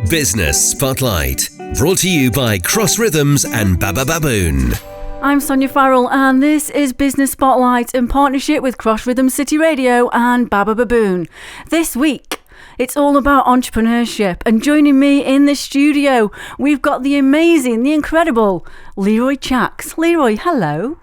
Business Spotlight, brought to you by Cross Rhythms and Baba Baboon. I'm Sonya Farrell, and this is Business Spotlight in partnership with Cross Rhythms City Radio and Baba Baboon. This week, it's all about entrepreneurship, and joining me in the studio, we've got the amazing, the incredible Leeroy Chax. Leeroy, hello.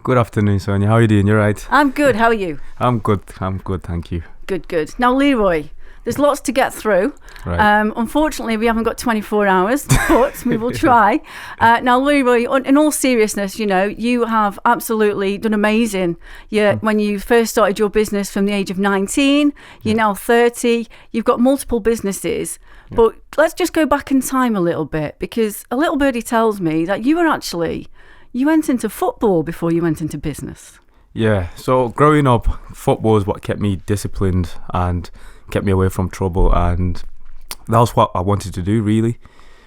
Good afternoon, Sonya. How are you doing? You're right. I'm good. How are you? I'm good, thank you. Good. Now, Leeroy, there's lots to get through. Right. Unfortunately, we haven't got 24 hours, but we will try. Now, Leeroy, in all seriousness, you know, you have absolutely done amazing. When you first started your business from the age of 19, you're now 30, you've got multiple businesses. Yeah. But let's just go back in time a little bit, because a little birdie tells me that you went into football before you went into business. Yeah, so growing up, football is what kept me disciplined and kept me away from trouble, and that was what I wanted to do, really.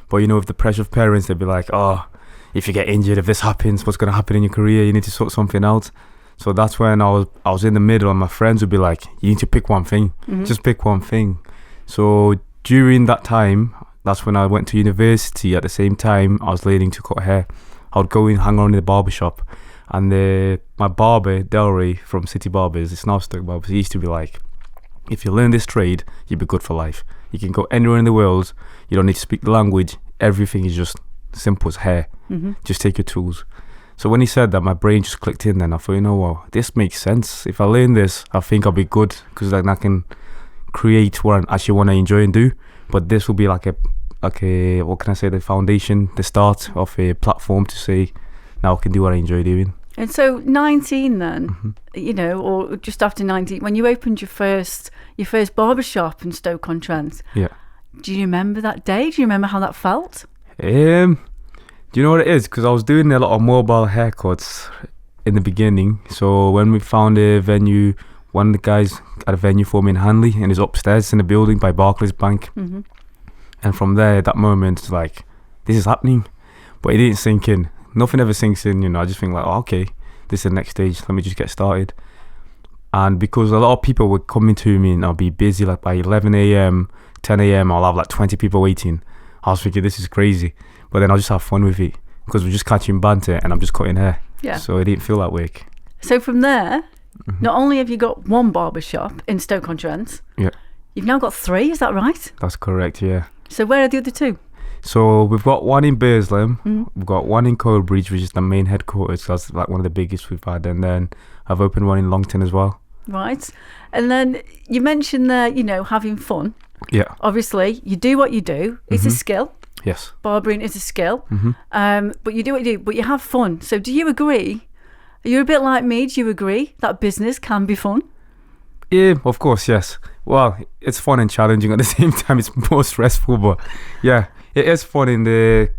But you know, with the pressure of parents, they'd be like, oh, if you get injured, if this happens, what's going to happen in your career? You need to sort something out. So that's when I was in the middle, and my friends would be like, you need to pick one thing. Just pick one thing. So during that time, that's when I went to university. At the same time, I was learning to cut hair. I would go and hang around in the barber shop, and my barber, Delray from City Barbers, it's now Stoke Barbers, he used to be like, if you learn this trade, you'll be good for life. You can go anywhere in the world, you don't need to speak the language, everything is just simple as hair. Just take your tools. So when he said that, my brain just clicked in. Then I thought, you know what, this makes sense. If I learn this, I think I'll be good, because then I can create what I actually want to enjoy and do. But this will be like a what can I say, the foundation, the start of a platform to say, now I can do what I enjoy doing. And so 19 then, you know, or just after 19, when you opened your first barbershop in Stoke-on-Trent, yeah. Do you remember that day? Do you remember how that felt? Do you know what it is? Because I was doing a lot of mobile haircuts in the beginning. So when we found a venue, one of the guys had a venue for me in Hanley, and it's upstairs in the building by Barclays Bank. And from there, that moment, it's like, this is happening. But it didn't sink in. Nothing ever sinks in, you know. I just think like, oh, okay, this is the next stage. Let me just get started. And because a lot of people were coming to me, and I'll be busy like by 11 a.m., 10 a.m., I'll have like 20 people waiting. I was thinking, this is crazy. But then I'll just have fun with it, because we're just catching banter and I'm just cutting hair. Yeah. So it didn't feel that way. So from there, not only have you got one barbershop in Stoke-on-Trent, yeah, you've now got 3, is that right? That's correct, yeah. So where are the other 2? So we've got one in Burslem, we've got one in Coalbridge, which is the main headquarters. That's like one of the biggest we've had, and then I've opened one in Longton as well. Right, and then you mentioned there, you know, having fun. Yeah. Obviously, you do what you do. It's a skill. Yes. Barbering is a skill. But you do what you do, but you have fun. So do you agree? Are you a bit like me? Do you agree that business can be fun? Yeah, of course, yes. Well, it's fun and challenging at the same time. It's more stressful, but yeah, it is fun in the,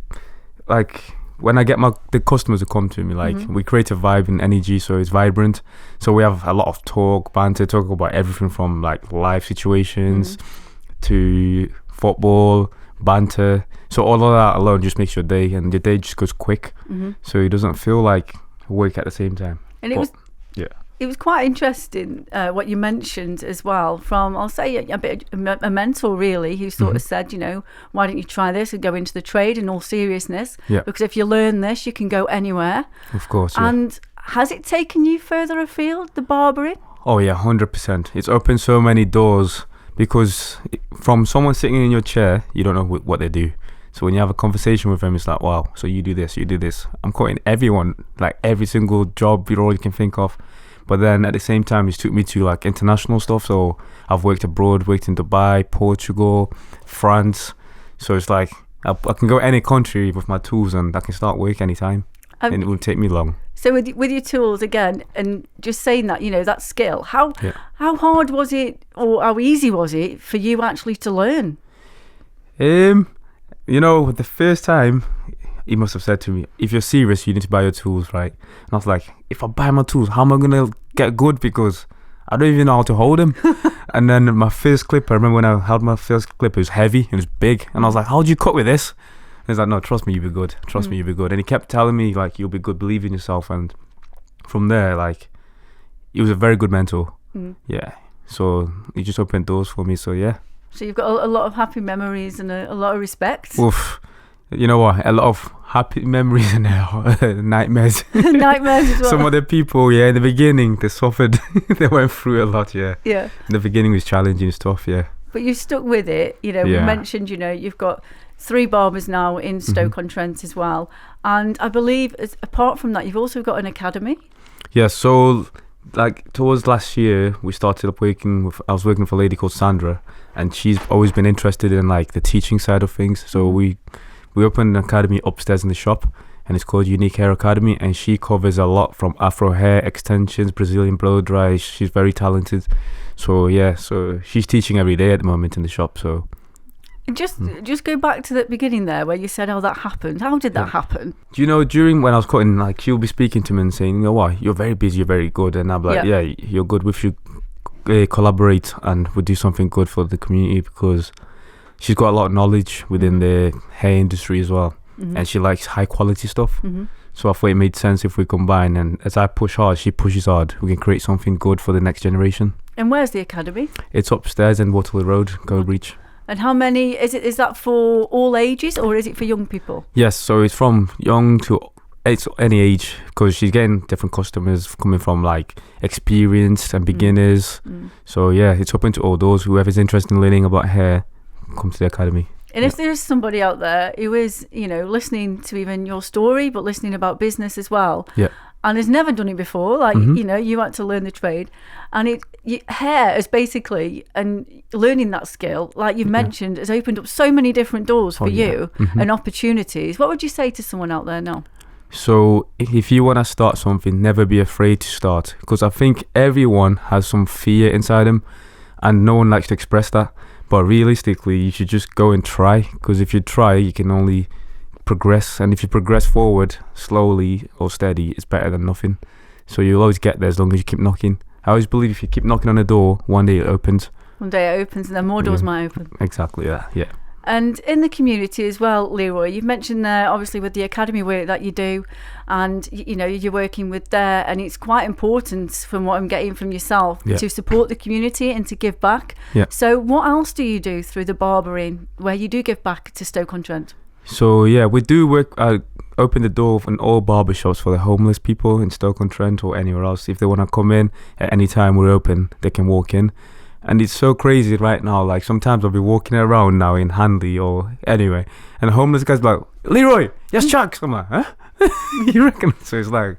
like, when I get the customers who come to me, like, we create a vibe and energy, so it's vibrant. So we have a lot of banter, talk about everything from like life situations to football, banter. So all of that alone just makes your day, and your day just goes quick. So it doesn't feel like work at the same time. And it was quite interesting what you mentioned as well from, I'll say, a mentor really, who sort of said, you know, why don't you try this and go into the trade in all seriousness? Yeah. Because if you learn this, you can go anywhere. Of course, yeah. And has it taken you further afield, the barbering? Oh yeah, 100%. It's opened so many doors, because from someone sitting in your chair, you don't know what they do. So when you have a conversation with them, it's like, wow, so you do this, you do this. I'm cutting everyone, like every single job you can think of. But then at the same time, it took me to like international stuff. So I've worked abroad, worked in Dubai, Portugal, France. So it's like I can go any country with my tools, and I can start work anytime, and it won't take me long. So with your tools again, and just saying that, you know, that skill, how hard was it, or how easy was it for you actually to learn? You know, the first time, he must have said to me, if you're serious, you need to buy your tools, right? And I was like, if I buy my tools, how am I going to get good? Because I don't even know how to hold them. And then my first clipper, I remember when I held my first clipper, it was heavy, it was big. And I was like, how do you cut with this? And he's like, no, trust me, you'll be good. Trust me, you'll be good. And he kept telling me, like, you'll be good, believe in yourself. And from there, like, he was a very good mentor. Yeah. So he just opened doors for me. So yeah. So you've got a lot of happy memories and a lot of respect. Oof. You know what? A lot of happy memories and nightmares. Nightmares as well. Some of the people, in the beginning, they suffered. They went through a lot, Yeah. In the beginning was challenging stuff, But you stuck with it. We mentioned, you've got 3 barbers now in Stoke-on-Trent as well. And I believe, apart from that, you've also got an academy. Yeah, so like towards last year, we started up I was working with a lady called Sandra, and she's always been interested in like the teaching side of things. So we opened an academy upstairs in the shop, and it's called Unique Hair Academy, and she covers a lot from Afro hair, extensions, Brazilian blow dry. She's very talented. So so she's teaching every day at the moment in the shop. So just go back to the beginning there where you said, oh, that happened. How did that happen? Do you know, during when I was cutting, like she'll be speaking to me and saying, you know what, you're very busy, you're very good, and I'm like, you're good. We should collaborate and we'll do something good for the community, because she's got a lot of knowledge within the hair industry as well, and she likes high quality stuff. So I thought it made sense if we combine, and as I push hard, she pushes hard. We can create something good for the next generation. And where's the academy? It's upstairs in Waterloo Road, Goldbreach. And how many is that for all ages, or is it for young people? Yes, so it's from young to it's any age, because she's getting different customers coming from like experienced and beginners. So it's open to all those. Whoever's interested in learning about hair, come to the academy. And if there's somebody out there who is, listening to even your story, but listening about business as well, and has never done it before, like, you had to learn the trade, and hair is basically, and learning that skill, like you've mentioned, has opened up so many different doors for you and opportunities. What would you say to someone out there now? So if you want to start something, never be afraid to start, because I think everyone has some fear inside them, and no one likes to express that. But realistically, you should just go and try, because if you try, you can only progress, and if you progress forward slowly or steady, it's better than nothing. So you'll always get there as long as you keep knocking. I always believe if you keep knocking on a door, one day it opens. One day it opens, and then more doors might open. Exactly that, And in the community as well, Leeroy, you've mentioned there, obviously, with the academy work that you do, and you're working with there, and it's quite important, from what I'm getting from yourself, to support the community and to give back. So what else do you do through the barbering where you do give back to Stoke-on-Trent? So we do work. Open the door in all barbershops for the homeless people in Stoke-on-Trent or anywhere else. If they want to come in at any time, we're open. They can walk in. And it's so crazy right now. Like sometimes I'll be walking around now in Handley or anyway, and the homeless guy's like, Leeroy, yes, Chax. I'm like, huh? You reckon? So it's like,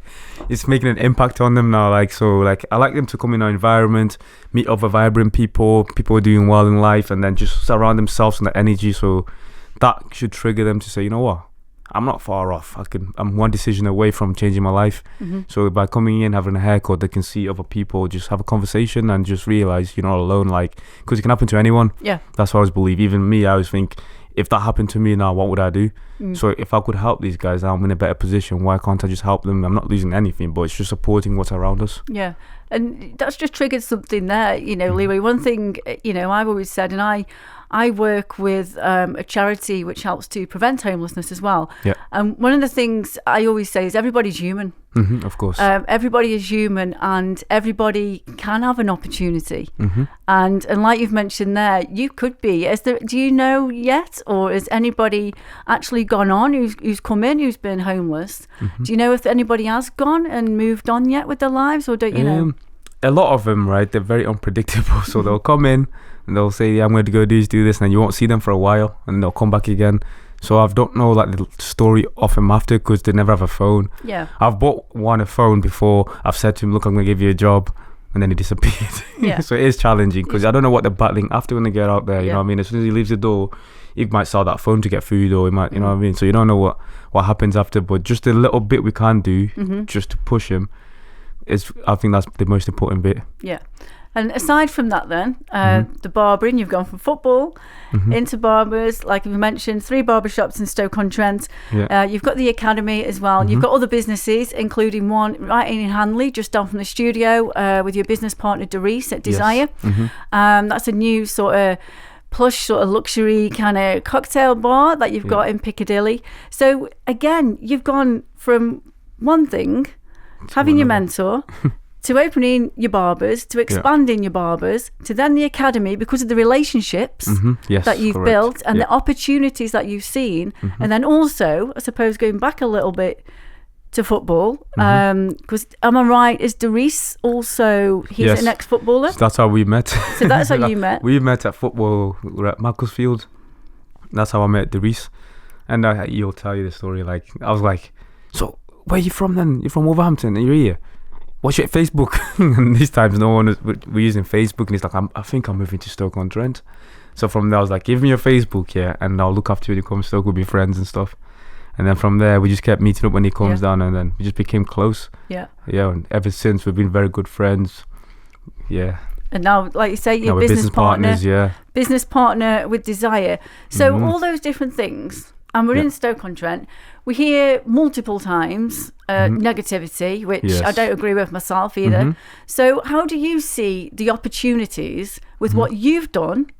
it's making an impact on them now. Like, so like, I like them to come in our environment, meet other vibrant people doing well in life, and then just surround themselves with that energy. So that should trigger them to say, you know what? I'm not far off. I'm one decision away from changing my life. So by coming in, having a haircut, they can see other people, just have a conversation and just realize you're not alone. Like, because it can happen to anyone. That's what I always believe. Even me, I always think, if that happened to me now, what would I do? So if I could help these guys, I'm in a better position. Why can't I just help them? I'm not losing anything, but it's just supporting what's around us. And that's just triggered something there, Leeroy. One thing, I've always said, and I work with a charity which helps to prevent homelessness as well. And one of the things I always say is everybody's human. Of course. Everybody is human, and everybody can have an opportunity. And like you've mentioned there, you could be. Do you know yet, or has anybody actually gone on who's come in who's been homeless? Do you know if anybody has gone and moved on yet with their lives, or don't you know? A lot of them, right? They're very unpredictable. So they'll come in and they'll say, I'm going to go do this, and then you won't see them for a while, and they'll come back again. So I don't know like the story of him after, because they never have a phone. I've bought one a phone before. I've said to him, look, I'm going to give you a job, and then he disappeared. So it is challenging, because I don't know what they're battling after when they get out there. You know what I mean? As soon as he leaves the door, he might sell that phone to get food, or he might, you know what I mean? So you don't know what happens after, but just a little bit we can do just to push him I think that's the most important bit. And aside from that then, the barbering, you've gone from football into barbers. Like we mentioned, 3 barbershops in Stoke-on-Trent. You've got the academy as well. You've got other businesses, including one right in Handley, just down from the studio, with your business partner, Doris at Desire. That's a new sort of plush sort of luxury kind of cocktail bar that you've got in Piccadilly. So again, you've gone from one thing, having your mentor, to opening your Barbers, to expanding your Barbers, to then the academy because of the relationships that you've built and the opportunities that you've seen. And then also, I suppose, going back a little bit to football, because am I right, is Derice also, he's an ex-footballer? So that's how we met. So that's how you met? We met at football, we were at Macclesfield. That's how I met Derice. And he'll tell you the story, like, I was like, so where are you from then? You're from Wolverhampton and you're here. What's your Facebook? And these times we're using Facebook, and he's like, I think I'm moving to Stoke-on-Trent. So from there I was like, give me your Facebook, and I'll look after you when you come to Stoke, we'll be friends and stuff. And then from there we just kept meeting up when he comes down, and then we just became close. And ever since we've been very good friends. And now, like you say, you're business partners, business partner with desire. So all those different things, and we're in Stoke-on-Trent. We hear multiple times negativity, which I don't agree with myself either. So how do you see the opportunities with what you've done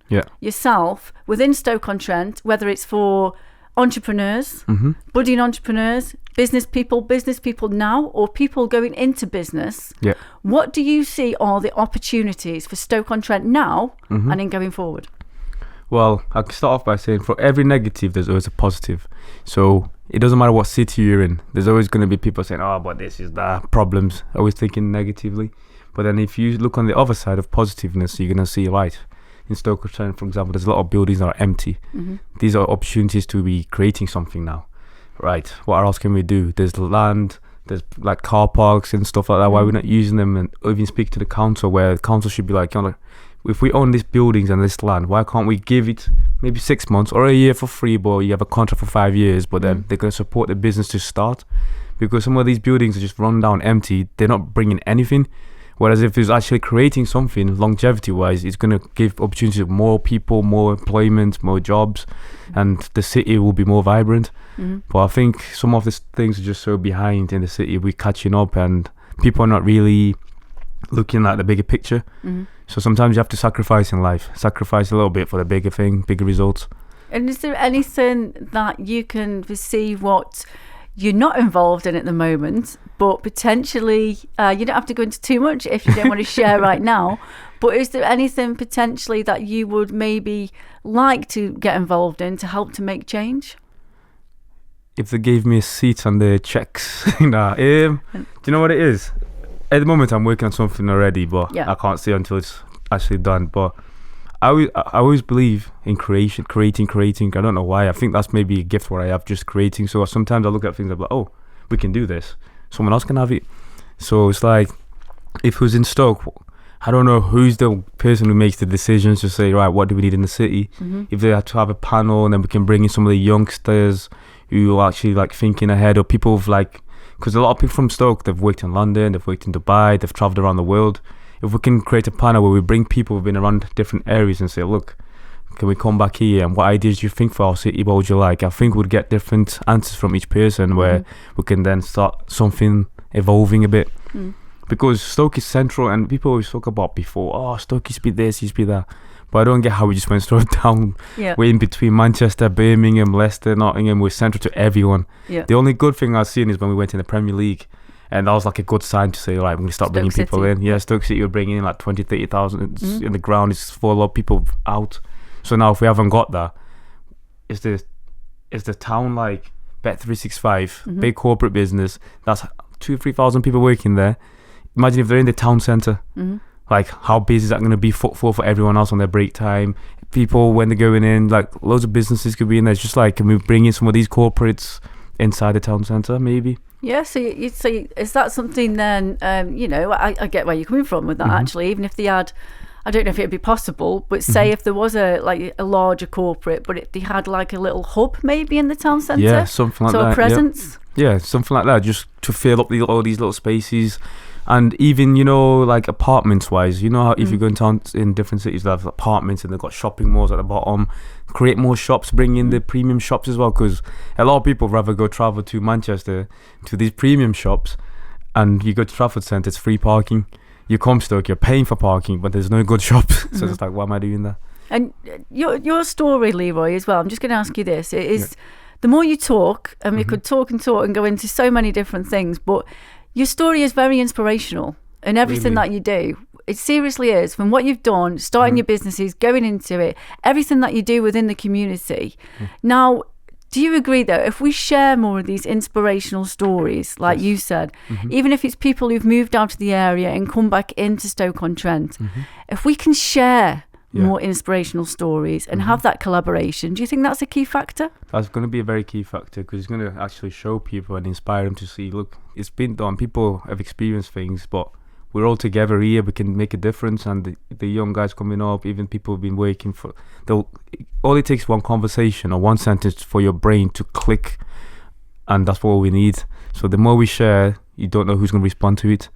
yourself within Stoke-on-Trent, whether it's for entrepreneurs, budding entrepreneurs, business people now, or people going into business? What do you see are the opportunities for Stoke-on-Trent now and in going forward? Well, I can start off by saying for every negative, there's always a positive. So it doesn't matter what city you're in. There's always going to be people saying, oh, but this is that, problems, always thinking negatively. But then if you look on the other side of positiveness, you're going to see light. In Stoke-on-Trent, for example, there's a lot of buildings that are empty. These are opportunities to be creating something now. Right, what else can we do? There's land, there's like car parks and stuff like that. Why we're not using them? And even speak to the council, where the council should be like, if we own these buildings and this land, why can't we give it maybe 6 months or a year for free, but you have a contract for 5 years, but then they're going to support the business to start? Because some of these buildings are just run down empty, they're not bringing anything. Whereas if it's actually creating something longevity wise, it's going to give opportunity to more people, more employment, more jobs, and the city will be more vibrant. But I think some of these things are just so behind in the city, we're catching up, and people are not really looking at the bigger picture. So sometimes you have to sacrifice in life, sacrifice a little bit for the bigger thing, bigger results. And is there anything that you can perceive what you're not involved in at the moment, but potentially you don't have to go into too much if you don't want to share right now, but is there anything potentially that you would maybe like to get involved in to help to make change? If they gave me a seat on the checks, do you know what it is? At the moment I'm working on something already, but I can't say until it's actually done. But I always believe in creating. I don't know why. I think that's maybe a gift where I have, just creating. So sometimes I look at things and I'm like, oh, we can do this. Someone else can have it. So it's like, if who's in Stoke, I don't know who's the person who makes the decisions to say, right, what do we need in the city? If they have to have a panel, and then we can bring in some of the youngsters who are actually like thinking ahead, or people of like, because a lot of people from Stoke, they've worked in London, they've worked in Dubai, they've travelled around the world. If we can create a panel where we bring people who've been around different areas and say, look, can we come back here, and what ideas do you think for our city, what would you like? I think we'd get different answers from each person, where we can then start something evolving a bit. Because Stoke is central, and people always talk about before, oh, Stoke used to be this, used to be that. But I don't get how we just went straight down. We're in between Manchester, Birmingham, Leicester, Nottingham. We're central to everyone. The only good thing I've seen is when we went in the Premier League, and that was like a good sign to say, right, we're going to start bringing people in. Stoke City were bringing in like 20, 30,000 in the ground. It's full of people out. So now if we haven't got that, is the town like Bet365, big corporate business, that's 2,000-3,000 people working there. Imagine if they're in the town centre. Like, how busy is that going to be footfall for everyone else on their break time? People, when they're going in, like, loads of businesses could be in there. It's just like, can we bring in some of these corporates inside the town centre, maybe? Yeah, so you'd say, is that something then, I get where you're coming from with that, actually, even if they had, I don't know if it'd be possible, but say if there was a larger corporate, but they had like a little hub maybe in the town centre? Yeah, something like that. So a presence? Yeah, something like that, just to fill up all these little spaces. And even, like apartments wise, how if you go in town in different cities, they have apartments and they've got shopping malls at the bottom. Create more shops, bring in the premium shops as well, because a lot of people rather go travel to Manchester to these premium shops, and you go to Trafford Centre, it's free parking. You come Stoke, you're paying for parking, but there's no good shops. So it's like, why am I doing that? And your story, Leeroy, as well, I'm just going to ask you this. It is, the more you talk, and we could talk and go into so many different things, but your story is very inspirational. in everything Really? that you do. It seriously is. From what you've done, starting your businesses, going into it, everything that you do within the community. Now, do you agree, though, if we share more of these inspirational stories, like you said, even if it's people who've moved out of the area and come back into Stoke-on-Trent, if we can share more inspirational stories and have that collaboration, do you think that's a key factor? That's going to be a very key factor, because it's going to actually show people and inspire them to see, look, it's been done. People have experienced things, but we're all together here. We can make a difference. And the young guys coming up, even people who've been waiting for, all it takes one conversation or one sentence for your brain to click, and that's what we need. So the more we share, you don't know who's going to respond to it.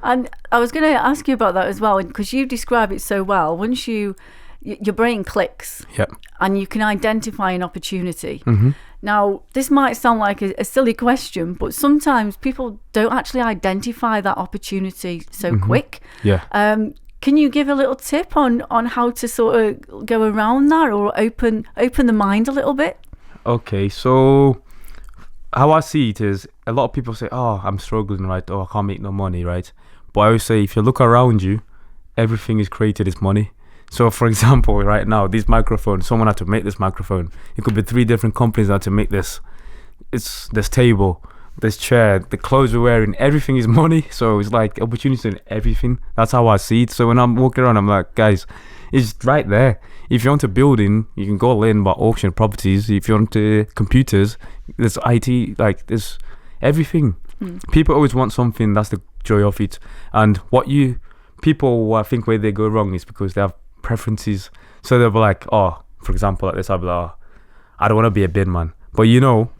And I was going to ask you about that as well, because you describe it so well. Once your brain clicks, and you can identify an opportunity. Now, this might sound like a silly question, but sometimes people don't actually identify that opportunity so quick. Can you give a little tip on how to sort of go around that, or open the mind a little bit? Okay, so how I see it is, a lot of people say, oh, I'm struggling, right? Oh, I can't make no money, right? But I always say, if you look around you, everything is created is money. So, for example, right now, this microphone, someone had to make this microphone. It could be 3 different companies that had to make this. It's this table, this chair, the clothes we're wearing, everything is money. So it's like opportunity in everything. That's how I see it. So when I'm walking around, I'm like, guys, it's right there. If you're into building, you can go in by auction properties. If you're into computers, there's IT, like there's everything. People always want something. That's the joy of it. And people, I think where they go wrong is because they have preferences. So they'll be like, oh, for example, like this, I'll be like, oh, I don't want to be a bin man. But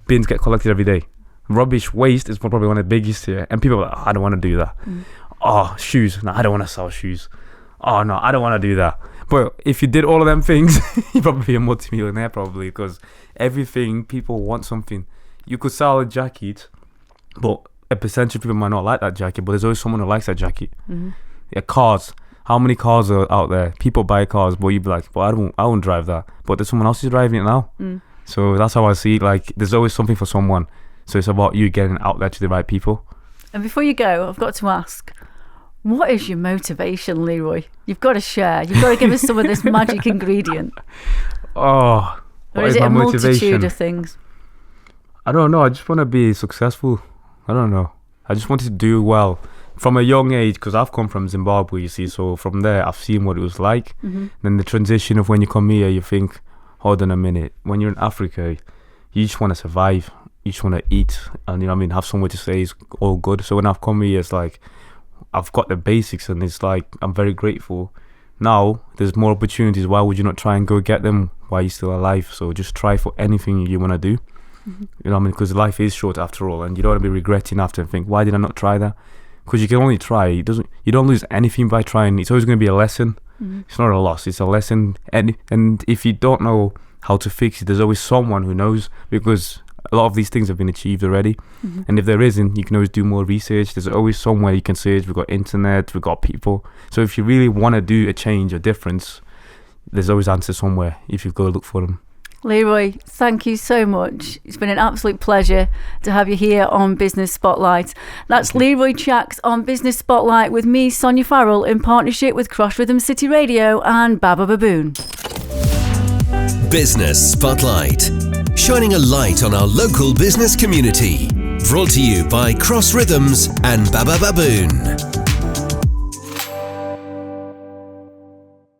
bins get collected every day. Rubbish waste is probably one of the biggest here. And people are like, oh, I don't want to do that. Oh, shoes. No, I don't want to sell shoes. Oh, no, I don't want to do that. But if you did all of them things, you'd probably be a multi-millionaire probably, because everything, people want something. You could sell a jacket, but a percentage of people might not like that jacket, but there's always someone who likes that jacket. Yeah, cars. How many cars are out there? People buy cars, but you'd be like, well, I won't drive that. But there's someone else who's driving it now. So that's how I see it. Like, there's always something for someone. So it's about you getting out there to the right people. And before you go, I've got to ask, what is your motivation, Leeroy? You've got to share. You've got to give us some of this magic ingredient. Oh, or is it a multitude of things? I don't know. I just want to be successful. I don't know. I just wanted to do well from a young age, because I've come from Zimbabwe, you see. So from there, I've seen what it was like. Then the transition of when you come here, you think, hold on a minute. When you're in Africa, you just want to survive. You just want to eat, and have somewhere to stay is all good. So when I've come here, it's like I've got the basics, and it's like I'm very grateful. Now there's more opportunities. Why would you not try and go get them while you're still alive? So just try for anything you want to do. Because life is short after all, and you don't want to be regretting after and think, why did I not try that? Because you can only try. You don't lose anything by trying. It's always going to be a lesson. It's not a loss. It's a lesson. And if you don't know how to fix it, there's always someone who knows, because a lot of these things have been achieved already. And if there isn't, you can always do more research. There's always somewhere you can search. We've got internet, we've got people. So if you really want to do a change, a difference, there's always answers somewhere if you go look for them. Leeroy, thank you so much. It's been an absolute pleasure to have you here on Business Spotlight. That's Leeroy Chax on Business Spotlight with me, Sonya Farrell, in partnership with Cross Rhythm City Radio and Baba Baboon. Business Spotlight, shining a light on our local business community. Brought to you by Cross Rhythms and Baba Baboon.